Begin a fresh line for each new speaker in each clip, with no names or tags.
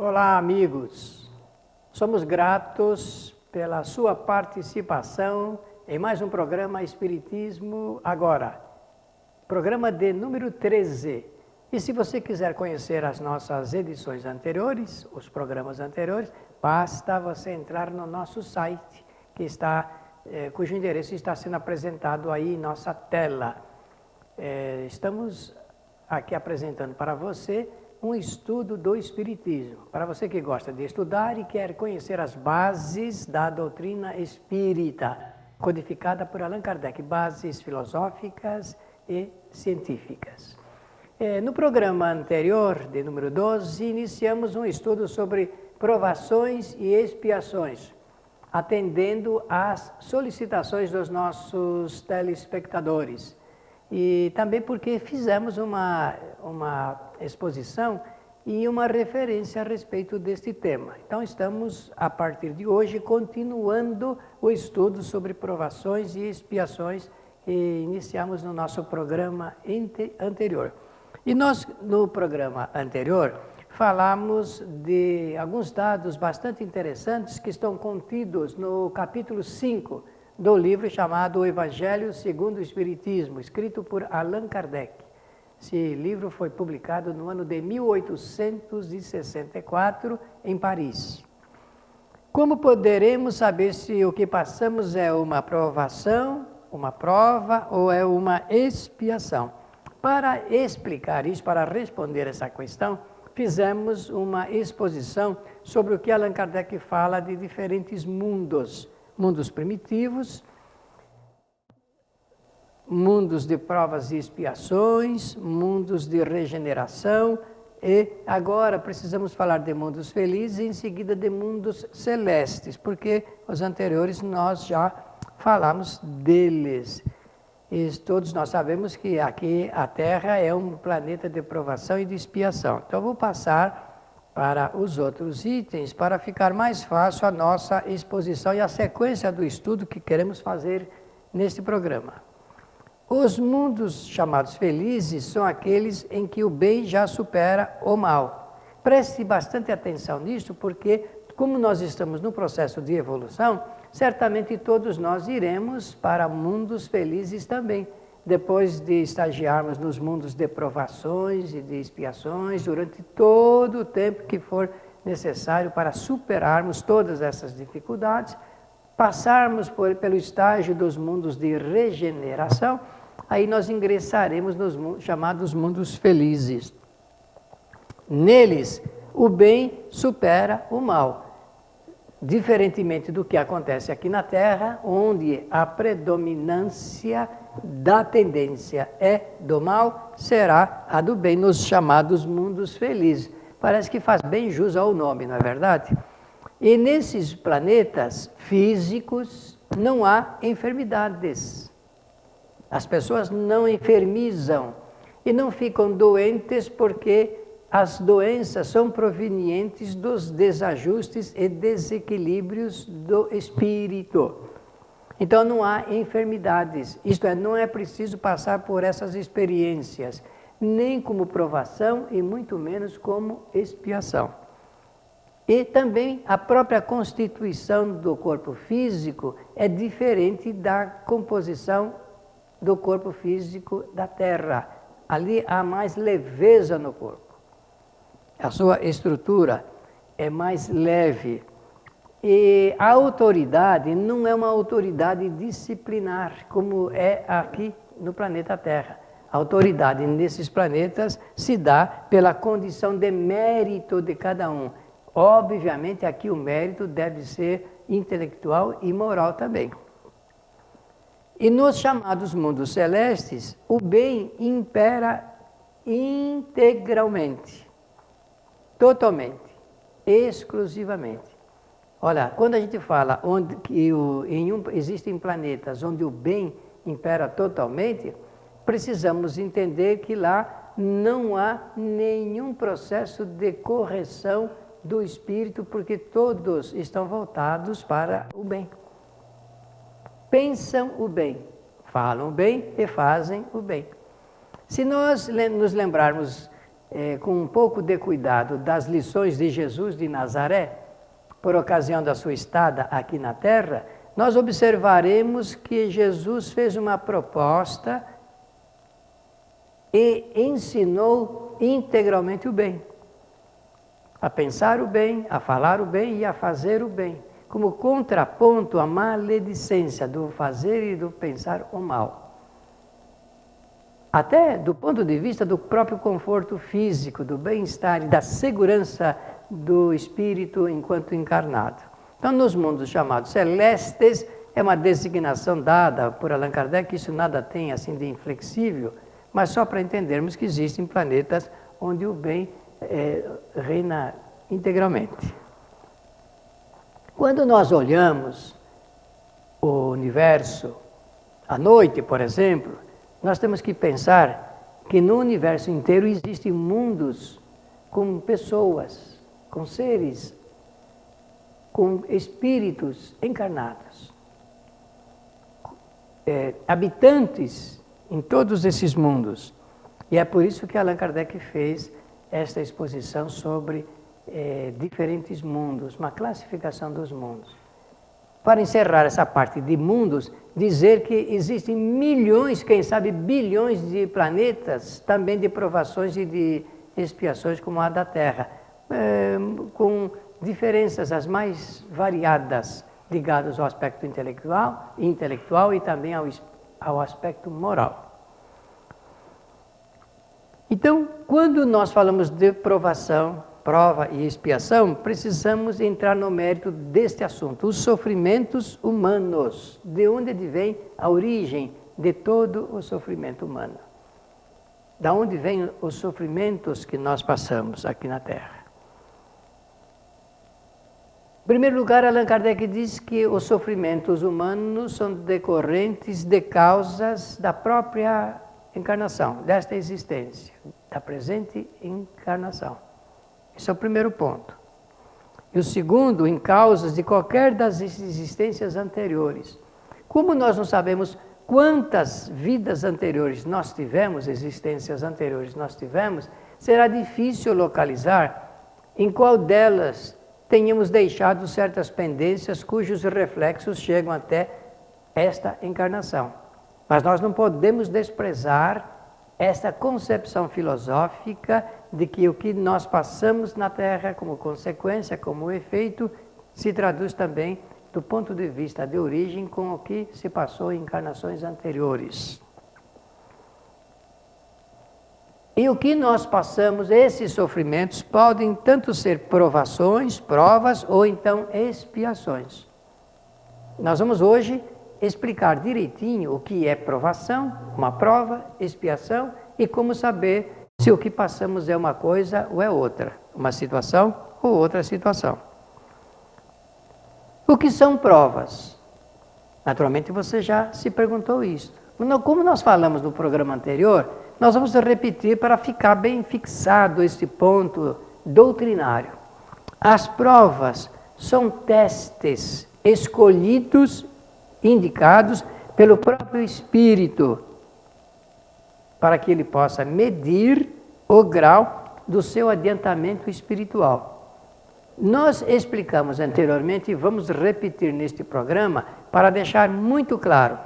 Olá, amigos. Somos gratos pela sua participação em mais um programa Espiritismo Agora, programa de número 13. E se você quiser conhecer as nossas edições anteriores, os programas anteriores, basta você entrar no nosso site, cujo endereço está sendo apresentado aí em nossa tela. Estamos aqui apresentando para você um estudo do Espiritismo. Para você que gosta de estudar e quer conhecer as bases da doutrina espírita, codificada por Allan Kardec, bases filosóficas e científicas. No programa anterior, de número 12, iniciamos um estudo sobre provações e expiações, atendendo às solicitações dos nossos telespectadores. E também porque fizemos uma exposição e uma referência a respeito deste tema. Então, estamos, a partir de hoje, continuando o estudo sobre provações e expiações que iniciamos no nosso programa anterior. E nós, no programa anterior, falamos de alguns dados bastante interessantes que estão contidos no capítulo 5 do livro chamado O Evangelho segundo o Espiritismo, escrito por Allan Kardec. Esse livro foi publicado no ano de 1864, em Paris. Como poderemos saber se o que passamos é uma provação, uma prova ou é uma expiação? Para explicar isso, para responder essa questão, fizemos uma exposição sobre o que Allan Kardec fala de diferentes mundos. Mundos primitivos, mundos de provas e expiações, mundos de regeneração e agora precisamos falar de mundos felizes e em seguida de mundos celestes, porque os anteriores nós já falamos deles. E todos nós sabemos que aqui a Terra é um planeta de provação e de expiação. Então eu vou passar para os outros itens, para ficar mais fácil a nossa exposição e a sequência do estudo que queremos fazer neste programa. Os mundos chamados felizes são aqueles em que o bem já supera o mal. Preste bastante atenção nisso, porque como nós estamos no processo de evolução, certamente todos nós iremos para mundos felizes também, depois de estagiarmos nos mundos de provações e de expiações, durante todo o tempo que for necessário para superarmos todas essas dificuldades, passarmos pelo estágio dos mundos de regeneração, aí nós ingressaremos nos chamados mundos felizes. Neles, o bem supera o mal. Diferentemente do que acontece aqui na Terra, onde a predominância da tendência é do mal, será a do bem nos chamados mundos felizes. Parece que faz bem jus ao nome, não é verdade? E nesses planetas físicos não há enfermidades. As pessoas não enfermizam e não ficam doentes porque as doenças são provenientes dos desajustes e desequilíbrios do espírito. Então não há enfermidades, isto é, não é preciso passar por essas experiências, nem como provação e muito menos como expiação. E também a própria constituição do corpo físico é diferente da composição do corpo físico da Terra. Ali há mais leveza no corpo. A sua estrutura é mais leve. E a autoridade não é uma autoridade disciplinar, como é aqui no planeta Terra. A autoridade nesses planetas se dá pela condição de mérito de cada um. Obviamente, aqui o mérito deve ser intelectual e moral também. E nos chamados mundos celestes, o bem impera integralmente. Totalmente, exclusivamente. Olha, quando a gente fala existem planetas onde o bem impera totalmente, precisamos entender que lá não há nenhum processo de correção do espírito, porque todos estão voltados para o bem. Pensam o bem, falam o bem e fazem o bem. Se nós nos lembrarmos com um pouco de cuidado, das lições de Jesus de Nazaré, por ocasião da sua estada aqui na Terra, nós observaremos que Jesus fez uma proposta e ensinou integralmente o bem. A pensar o bem, a falar o bem e a fazer o bem, como contraponto à maledicência do fazer e do pensar o mal. Até do ponto de vista do próprio conforto físico, do bem-estar e da segurança do espírito enquanto encarnado. Então, nos mundos chamados celestes, é uma designação dada por Allan Kardec, isso nada tem assim de inflexível, mas só para entendermos que existem planetas onde o bem reina integralmente. Quando nós olhamos o universo à noite, por exemplo, nós temos que pensar que no universo inteiro existem mundos com pessoas, com seres, com espíritos encarnados, habitantes em todos esses mundos. E é por isso que Allan Kardec fez esta exposição sobre diferentes mundos, uma classificação dos mundos. Para encerrar essa parte de mundos, dizer que existem milhões, quem sabe bilhões de planetas, também de provações e de expiações como a da Terra, com diferenças as mais variadas, ligadas ao aspecto intelectual e também ao aspecto moral. Então, quando nós falamos de provação, prova e expiação, precisamos entrar no mérito deste assunto, os sofrimentos humanos, de onde vem a origem de todo o sofrimento humano. Da onde vêm os sofrimentos que nós passamos aqui na Terra. Em primeiro lugar, Allan Kardec diz que os sofrimentos humanos são decorrentes de causas da própria encarnação, desta existência, da presente encarnação. Esse é o primeiro ponto. E o segundo, em causas de qualquer das existências anteriores. Como nós não sabemos quantas vidas anteriores nós tivemos, existências anteriores nós tivemos, será difícil localizar em qual delas tenhamos deixado certas pendências cujos reflexos chegam até esta encarnação. Mas nós não podemos desprezar esta concepção filosófica de que o que nós passamos na Terra como consequência, como efeito, se traduz também do ponto de vista de origem com o que se passou em encarnações anteriores. E o que nós passamos, esses sofrimentos, podem tanto ser provações, provas, ou então expiações. Nós vamos hoje explicar direitinho o que é provação, uma prova, expiação, e como saber se o que passamos é uma coisa ou é outra, uma situação ou outra situação. O que são provas? Naturalmente você já se perguntou isso. Como nós falamos no programa anterior, nós vamos repetir para ficar bem fixado esse ponto doutrinário. As provas são testes escolhidos, indicados pelo próprio Espírito, para que ele possa medir o grau do seu adiantamento espiritual. Nós explicamos anteriormente e vamos repetir neste programa para deixar muito claro.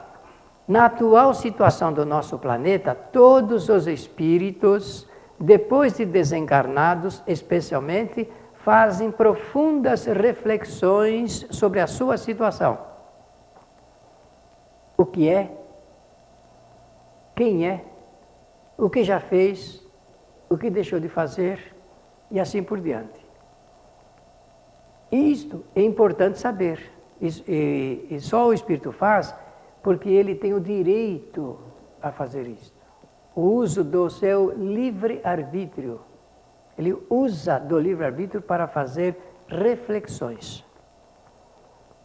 Na atual situação do nosso planeta, todos os espíritos, depois de desencarnados especialmente, fazem profundas reflexões sobre a sua situação. O que é? Quem é? O que já fez? O que deixou de fazer? E assim por diante. Isto é importante saber. E só o Espírito faz porque ele tem o direito a fazer isto. O uso do seu livre-arbítrio. Ele usa do livre-arbítrio para fazer reflexões.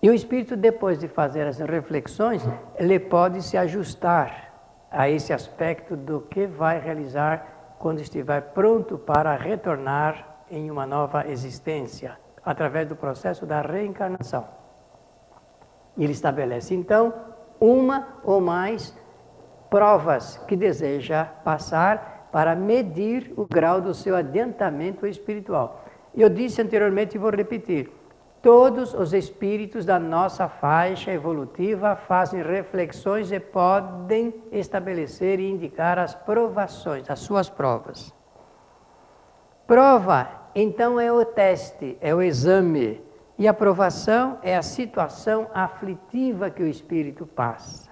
E o Espírito, depois de fazer as reflexões, ele pode se ajustar a esse aspecto do que vai realizar quando estiver pronto para retornar em uma nova existência, através do processo da reencarnação. Ele estabelece, então, uma ou mais provas que deseja passar para medir o grau do seu adiantamento espiritual. Eu disse anteriormente e vou repetir, todos os espíritos da nossa faixa evolutiva fazem reflexões e podem estabelecer e indicar as provações, as suas provas. Prova, então, é o teste, é o exame. E a provação é a situação aflitiva que o espírito passa.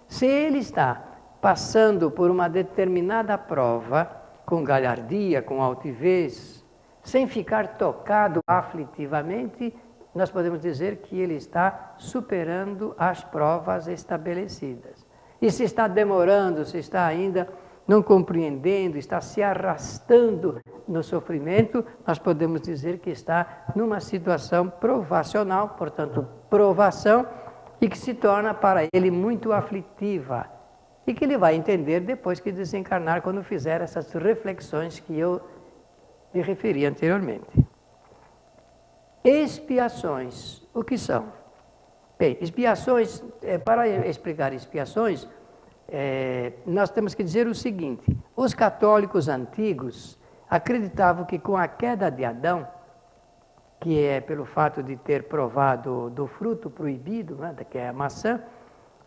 Se ele está passando por uma determinada prova, com galhardia, com altivez, sem ficar tocado aflitivamente, nós podemos dizer que ele está superando as provas estabelecidas. E se está demorando, se está ainda não compreendendo, está se arrastando no sofrimento, nós podemos dizer que está numa situação provacional, portanto, provação, e que se torna para ele muito aflitiva. E que ele vai entender depois que desencarnar, quando fizer essas reflexões que eu me referi anteriormente. Expiações, o que são? Bem, expiações, para explicar expiações, nós temos que dizer o seguinte: os católicos antigos acreditavam que com a queda de Adão, que é pelo fato de ter provado do fruto proibido, né, que é a maçã,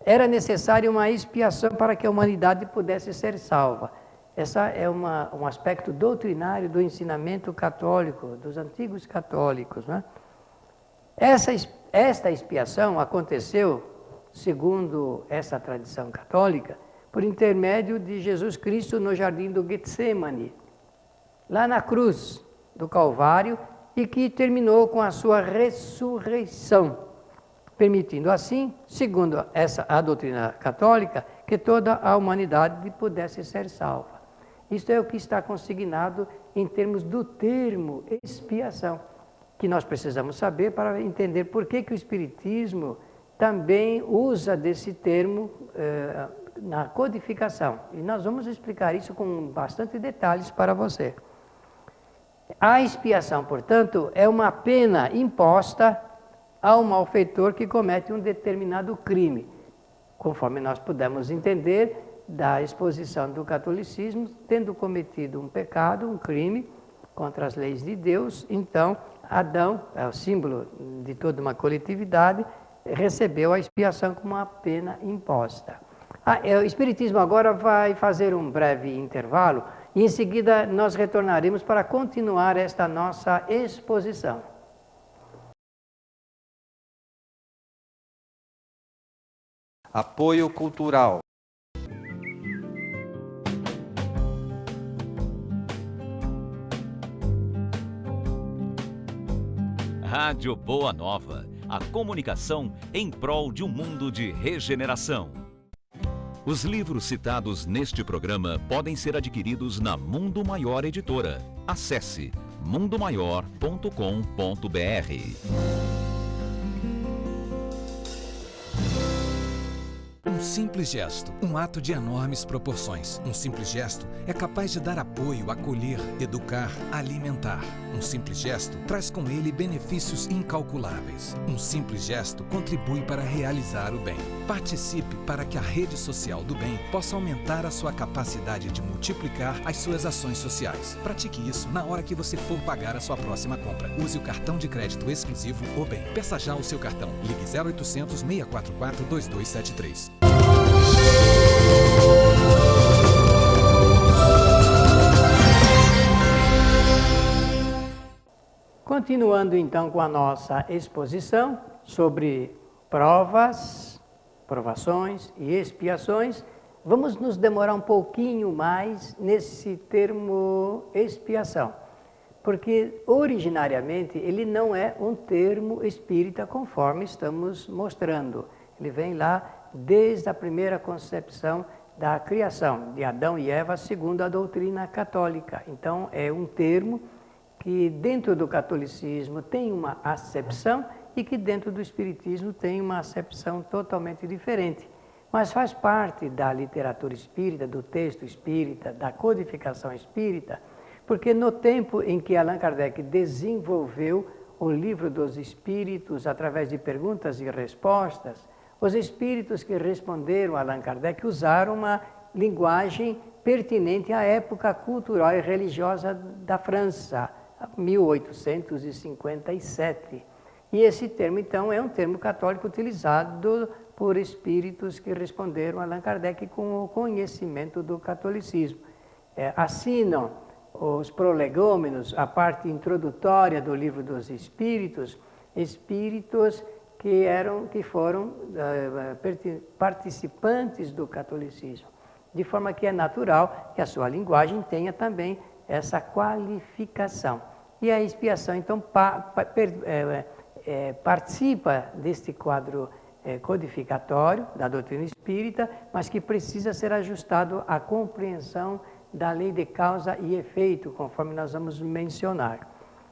era necessária uma expiação para que a humanidade pudesse ser salva. Essa é um aspecto doutrinário do ensinamento católico, dos antigos católicos, né? Esta expiação aconteceu, segundo essa tradição católica, por intermédio de Jesus Cristo no jardim do Getsemane, lá na cruz do Calvário, e que terminou com a sua ressurreição, permitindo assim, segundo a doutrina católica, que toda a humanidade pudesse ser salva. Isto é o que está consignado em termos do termo expiação, que nós precisamos saber para entender por que o Espiritismo também usa desse termo na codificação. E nós vamos explicar isso com bastante detalhes para você. A expiação, portanto, é uma pena imposta ao malfeitor que comete um determinado crime, conforme nós pudemos entender da exposição do catolicismo, tendo cometido um pecado, um crime contra as leis de Deus, então Adão, é o símbolo de toda uma coletividade, recebeu a expiação como uma pena imposta. O Espiritismo agora vai fazer um breve intervalo e em seguida nós retornaremos para continuar esta nossa exposição.
Apoio cultural.
Rádio Boa Nova, a comunicação em prol de um mundo de regeneração. Os livros citados neste programa podem ser adquiridos na Mundo Maior Editora. Acesse mundomaior.com.br.
Um simples gesto, um ato de enormes proporções. Um simples gesto é capaz de dar apoio, acolher, educar, alimentar. Um simples gesto traz com ele benefícios incalculáveis. Um simples gesto contribui para realizar o bem. Participe para que a rede social do bem possa aumentar a sua capacidade de multiplicar as suas ações sociais. Pratique isso na hora que você for pagar a sua próxima compra. Use o cartão de crédito exclusivo O Bem. Peça já o seu cartão. Ligue 0800 644 2273.
Continuando então com a nossa exposição sobre provas, provações e expiações, vamos nos demorar um pouquinho mais nesse termo expiação, porque originariamente ele não é um termo espírita conforme estamos mostrando. Ele vem lá desde a primeira concepção da criação de Adão e Eva, segundo a doutrina católica. Então é um termo que dentro do catolicismo tem uma acepção e que dentro do espiritismo tem uma acepção totalmente diferente. Mas faz parte da literatura espírita, do texto espírita, da codificação espírita, porque no tempo em que Allan Kardec desenvolveu o Livro dos Espíritos através de perguntas e respostas, os espíritos que responderam a Allan Kardec usaram uma linguagem pertinente à época cultural e religiosa da França, 1857. E esse termo, então, é um termo católico utilizado por espíritos que responderam a Allan Kardec com o conhecimento do catolicismo. Assinam os prolegômenos, a parte introdutória do Livro dos Espíritos, espíritos que foram participantes do catolicismo, de forma que é natural que a sua linguagem tenha também essa qualificação. E a expiação, então, participa deste quadro codificatório da doutrina espírita, mas que precisa ser ajustado à compreensão da lei de causa e efeito, conforme nós vamos mencionar.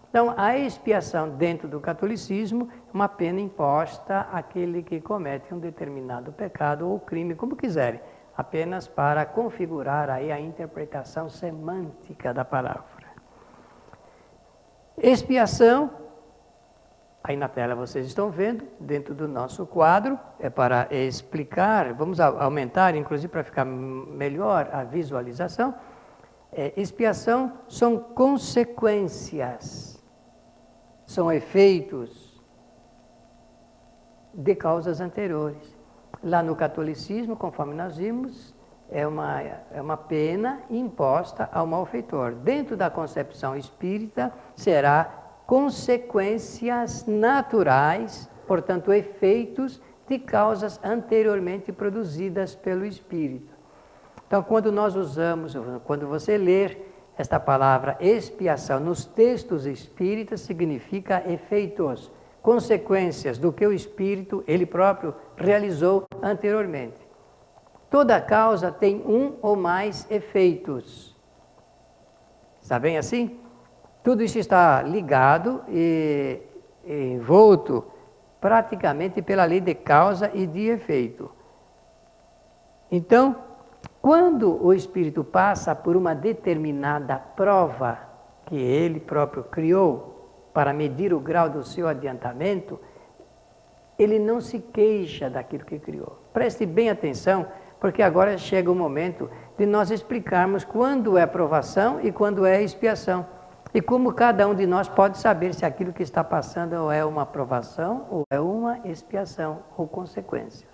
Então, a expiação dentro do catolicismo é uma pena imposta àquele que comete um determinado pecado ou crime, como quiserem, apenas para configurar aí a interpretação semântica da palavra. Expiação, aí na tela vocês estão vendo, dentro do nosso quadro, é para explicar, vamos aumentar, inclusive para ficar melhor a visualização. Expiação são consequências, são efeitos de causas anteriores. Lá no catolicismo, conforme nós vimos, é uma pena imposta ao malfeitor. Dentro da concepção espírita, será consequências naturais, portanto, efeitos de causas anteriormente produzidas pelo espírito. Então, quando nós usamos, quando você ler esta palavra expiação nos textos espíritas, significa efeitos, consequências do que o espírito, ele próprio, realizou anteriormente. Toda causa tem um ou mais efeitos. Está bem assim? Tudo isso está ligado e envolto praticamente pela lei de causa e de efeito. Então, quando o espírito passa por uma determinada prova que ele próprio criou para medir o grau do seu adiantamento, ele não se queixa daquilo que criou. Preste bem atenção, porque agora chega o momento de nós explicarmos quando é provação e quando é expiação. E como cada um de nós pode saber se aquilo que está passando ou é uma provação ou é uma expiação ou consequências.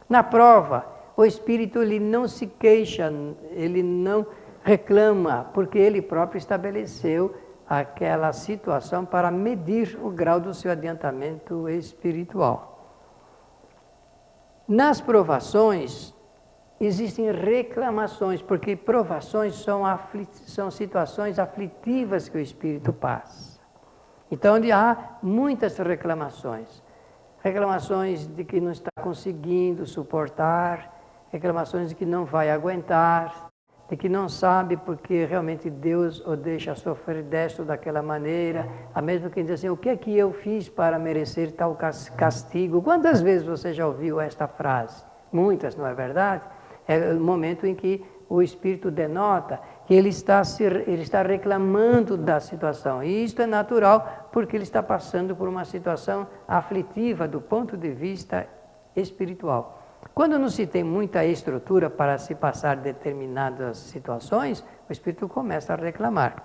Na prova, o espírito ele não se queixa, ele não reclama, porque ele próprio estabeleceu aquela situação para medir o grau do seu adiantamento espiritual. Nas provações, existem reclamações, porque provações são situações aflitivas que o espírito passa. Então, onde há muitas reclamações. Reclamações de que não está conseguindo suportar, reclamações de que não vai aguentar, de que não sabe porque realmente Deus o deixa sofrer desta ou daquela maneira, a mesma que diz assim, o que é que eu fiz para merecer tal castigo? Quantas vezes você já ouviu esta frase? Muitas, não é verdade? É o momento em que o Espírito denota que ele está reclamando da situação. E isto é natural porque ele está passando por uma situação aflitiva do ponto de vista espiritual. Quando não se tem muita estrutura para se passar determinadas situações, o Espírito começa a reclamar.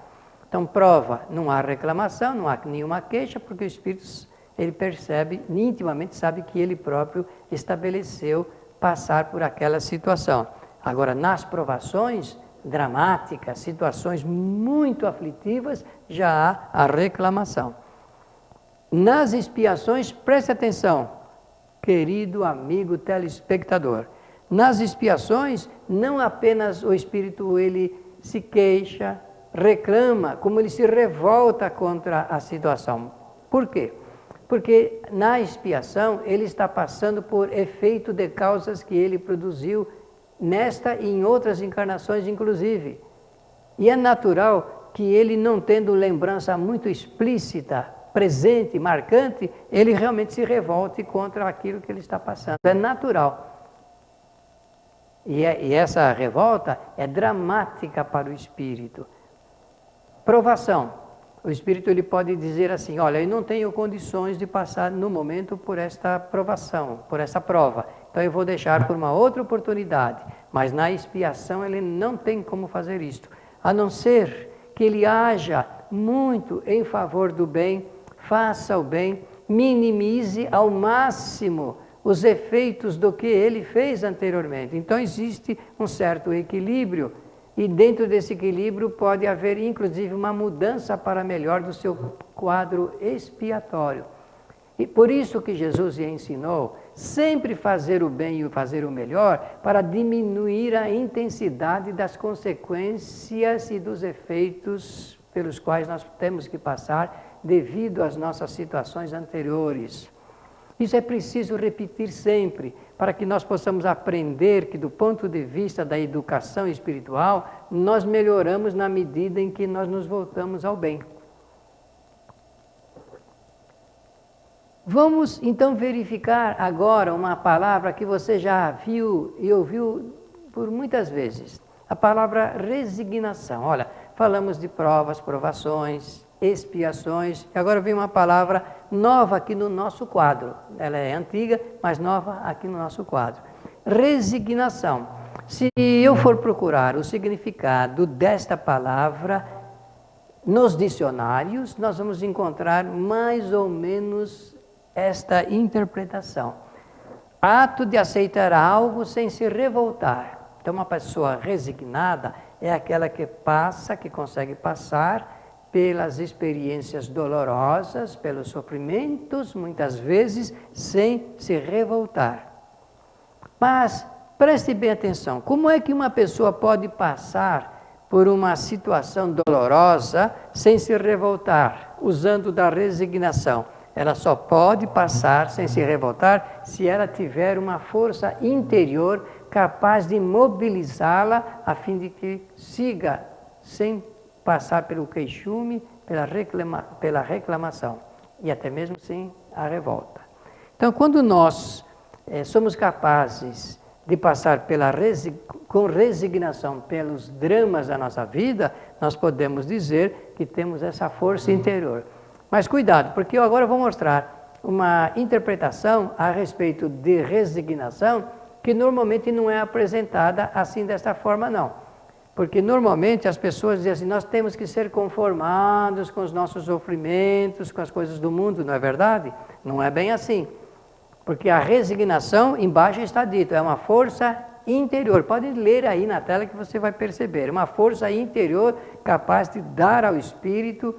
Então, prova, não há reclamação, não há nenhuma queixa, porque o Espírito, ele percebe, intimamente sabe que ele próprio estabeleceu passar por aquela situação. Agora, nas provações dramáticas, situações muito aflitivas, já há a reclamação. Nas expiações, preste atenção, querido amigo telespectador. Nas expiações, não apenas o espírito ele se queixa, reclama, como ele se revolta contra a situação. Por quê? Porque na expiação ele está passando por efeito de causas que ele produziu nesta e em outras encarnações inclusive. E é natural que ele, não tendo lembrança muito explícita, presente, marcante, ele realmente se revolte contra aquilo que ele está passando. É natural. E essa revolta é dramática para o espírito. Provação. O espírito ele pode dizer assim, olha, eu não tenho condições de passar no momento por esta provação, por essa prova. Então eu vou deixar por uma outra oportunidade. Mas na expiação ele não tem como fazer isto, a não ser que ele haja muito em favor do bem, faça o bem, minimize ao máximo os efeitos do que ele fez anteriormente. Então existe um certo equilíbrio, e dentro desse equilíbrio pode haver inclusive uma mudança para melhor do seu quadro expiatório. E por isso que Jesus ensinou sempre fazer o bem e fazer o melhor, para diminuir a intensidade das consequências e dos efeitos pelos quais nós temos que passar devido às nossas situações anteriores. Isso é preciso repetir sempre, para que nós possamos aprender que, do ponto de vista da educação espiritual, nós melhoramos na medida em que nós nos voltamos ao bem. Vamos então verificar agora uma palavra que você já viu e ouviu por muitas vezes. A palavra resignação. Olha, falamos de provas, provações, expiações, e agora vem uma palavra nova aqui no nosso quadro. Ela é antiga, mas nova aqui no nosso quadro. Resignação. Se eu for procurar o significado desta palavra nos dicionários, nós vamos encontrar mais ou menos esta interpretação: ato de aceitar algo sem se revoltar. Então, uma pessoa resignada é aquela que passa, que consegue passar pelas experiências dolorosas, pelos sofrimentos, muitas vezes, sem se revoltar. Mas, preste bem atenção, como é que uma pessoa pode passar por uma situação dolorosa sem se revoltar, usando da resignação? Ela só pode passar sem se revoltar se ela tiver uma força interior capaz de mobilizá-la a fim de que siga sem passar pelo queixume, pela reclamação e até mesmo sem a revolta. Então, quando nós somos capazes de passar com resignação pelos dramas da nossa vida, nós podemos dizer que temos essa força interior. Mas cuidado, porque eu agora vou mostrar uma interpretação a respeito de resignação que normalmente não é apresentada assim desta forma, não. Porque normalmente as pessoas dizem assim: nós temos que ser conformados com os nossos sofrimentos, com as coisas do mundo, não é verdade? Não é bem assim. Porque a resignação, embaixo está dito, é uma força interior. Pode ler aí na tela que você vai perceber. Uma força interior capaz de dar ao espírito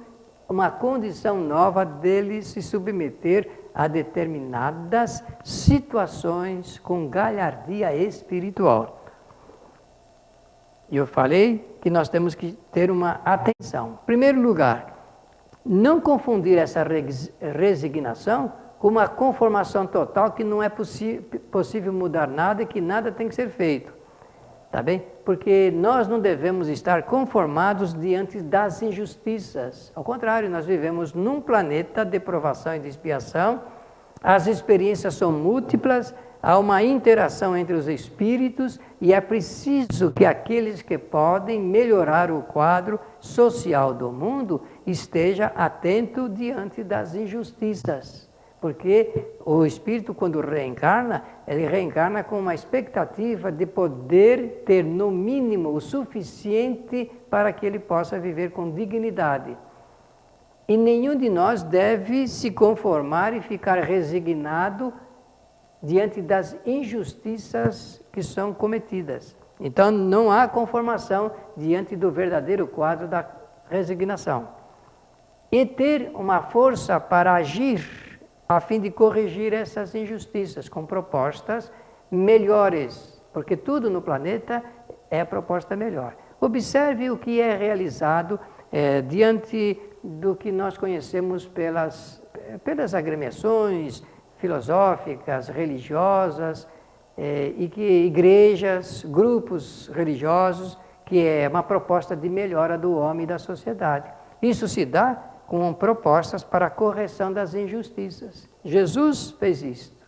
uma condição nova dele se submeter a determinadas situações com galhardia espiritual. E eu falei que nós temos que ter uma atenção. Em primeiro lugar, não confundir essa resignação com uma conformação total, que não é possível mudar nada e que nada tem que ser feito. Tá bem? Porque nós não devemos estar conformados diante das injustiças. Ao contrário, nós vivemos num planeta de provação e de expiação. As experiências são múltiplas, há uma interação entre os espíritos e é preciso que aqueles que podem melhorar o quadro social do mundo esteja atento diante das injustiças. Porque o espírito, quando reencarna, ele reencarna com uma expectativa de poder ter, no mínimo, o suficiente para que ele possa viver com dignidade. E nenhum de nós deve se conformar e ficar resignado diante das injustiças que são cometidas. Então, não há conformação diante do verdadeiro quadro da resignação. E ter uma força para agir a fim de corrigir essas injustiças com propostas melhores, porque tudo no planeta é a proposta melhor. Observe o que é realizado diante do que nós conhecemos pelas agremiações filosóficas, religiosas, e que igrejas, grupos religiosos, que é uma proposta de melhora do homem e da sociedade. Isso se dá com propostas para a correção das injustiças. Jesus fez isto.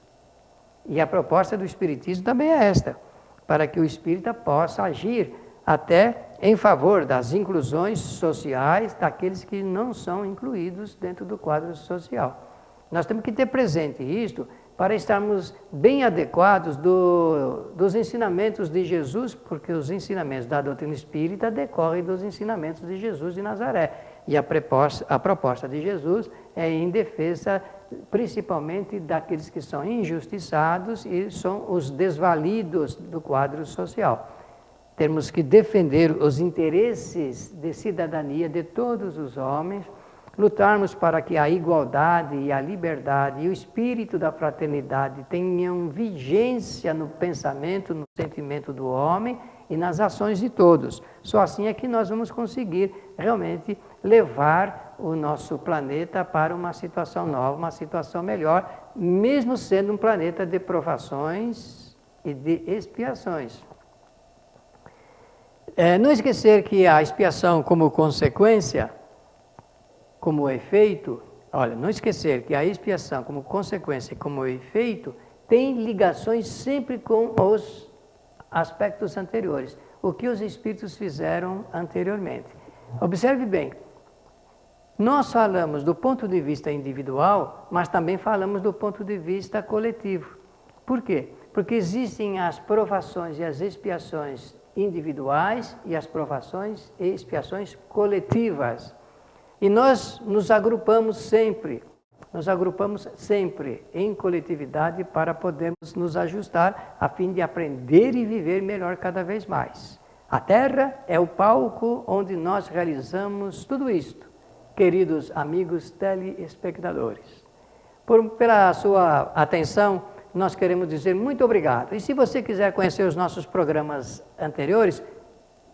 E a proposta do Espiritismo também é esta, para que o espírita possa agir até em favor das inclusões sociais daqueles que não são incluídos dentro do quadro social. Nós temos que ter presente isto, para estarmos bem adequados dos ensinamentos de Jesus, porque os ensinamentos da doutrina espírita decorrem dos ensinamentos de Jesus de Nazaré. E a proposta de Jesus é em defesa, principalmente, daqueles que são injustiçados e são os desvalidos do quadro social. Temos que defender os interesses de cidadania de todos os homens, lutarmos para que a igualdade e a liberdade e o espírito da fraternidade tenham vigência no pensamento, no sentimento do homem e nas ações de todos. Só assim é que nós vamos conseguir realmente levar o nosso planeta para uma situação nova, uma situação melhor, mesmo sendo um planeta de provações e de expiações. Não esquecer que a expiação como consequência, como efeito, não esquecer que a expiação como consequência e como efeito tem ligações sempre com os aspectos anteriores, o que os espíritos fizeram anteriormente. Observe bem, nós falamos do ponto de vista individual, mas também falamos do ponto de vista coletivo. Por quê? Porque existem as provações e as expiações individuais e as provações e expiações coletivas. E nós nos agrupamos sempre em coletividade para podermos nos ajustar a fim de aprender e viver melhor cada vez mais. A Terra é o palco onde nós realizamos tudo isto, queridos amigos telespectadores. Pela sua atenção, nós queremos dizer muito obrigado. E se você quiser conhecer os nossos programas anteriores,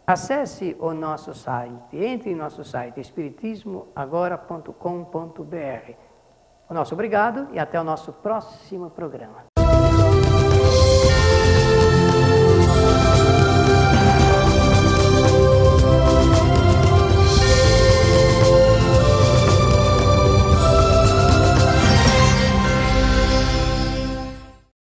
acesse o nosso site, entre em nosso site espiritismoagora.com.br. O nosso obrigado e até o nosso próximo programa.